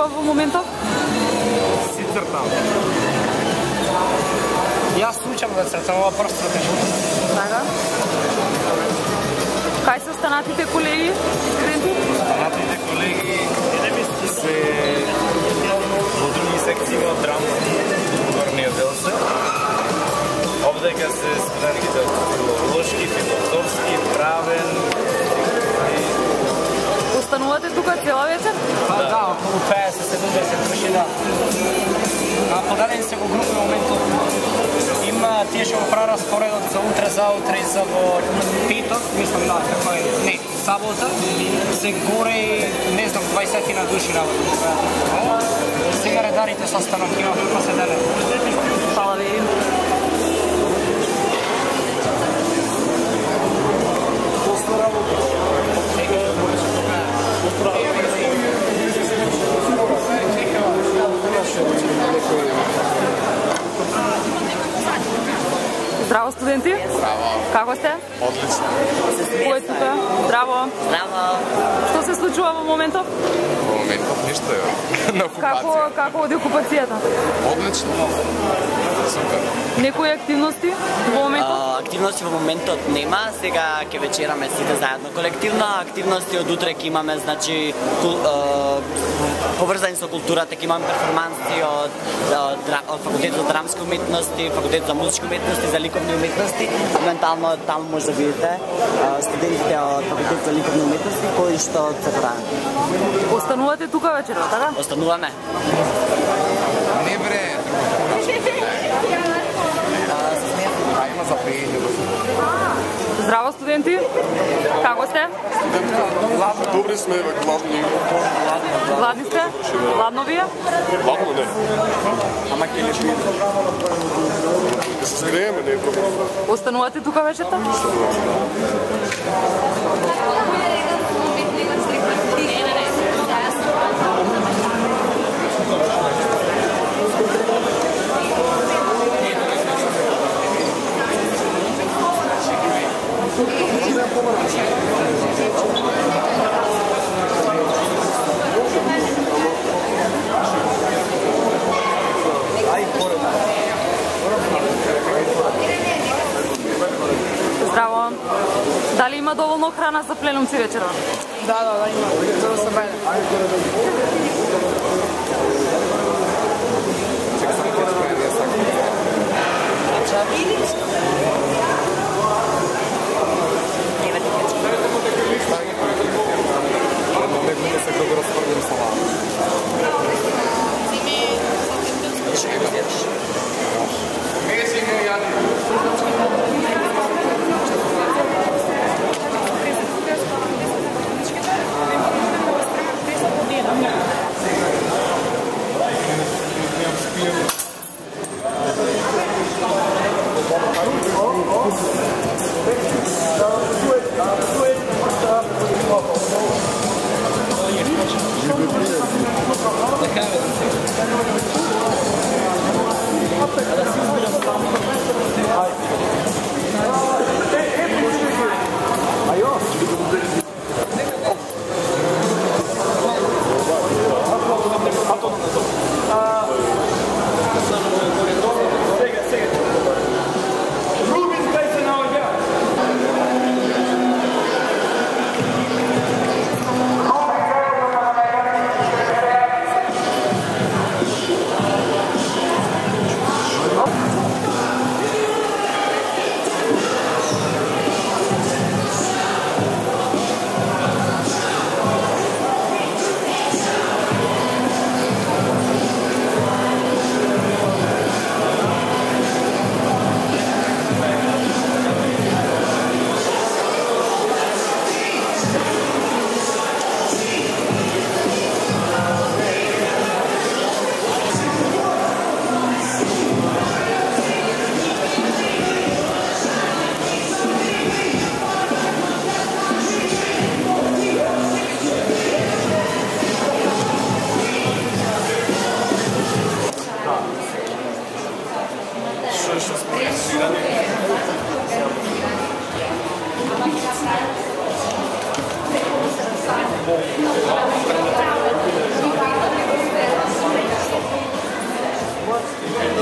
случува во моментов? Си цртам. Јас учам да цртам, ова просто да тежам. Така. Кај се останатите колеги, студенти? Останатите колеги се во други секции во драма, горниот дел се. Овдека се студентите од филолошки, филозофски, правен. Останувате тука цела вечер? Да, околу 50-70 души, да. А подадени се во групи во моментот. Има тие што го прават распоредот за утре, заутре и за во петок, мислам да, како е, не, сабота, се горе, не знам, 20 на души работи. Сега редарите состанок има како се деле. Фала ви. Здраво, студенти. Здраво. Како сте? Одлично. Кој е тука? Здраво. Здраво. Што се случува во моментов? Во моментот ништо е. На окупација. Како оди окупацијата? Одлично. Супер. Некои активности во моментот? Активности во моментот нема, сега ќе вечераме сите заедно колективно. Активности од утре ќе имаме, значи, поврзани со културата, ќе имаме перформанси од факултет за драмски уметности, факултет за музички уметности, за ликовни уметности. Моментално таму може да видите студентите од факултет за ликовни уметности кои што се прават. Останувате тука вечерва, така? Остануваме. Не бре. Има за пеење. Здраво, студенти. Како сте? Добри сме, бе, гладни. Гладни сте? Гладно ви е? Гладно не. Ама ќе не пиете. Да се сгрееме, не е проблем. Останувате тука вечерта? Здраво. Дали има доволно храна за пленумци вечера? Да, има. За да се бајне. Hvala.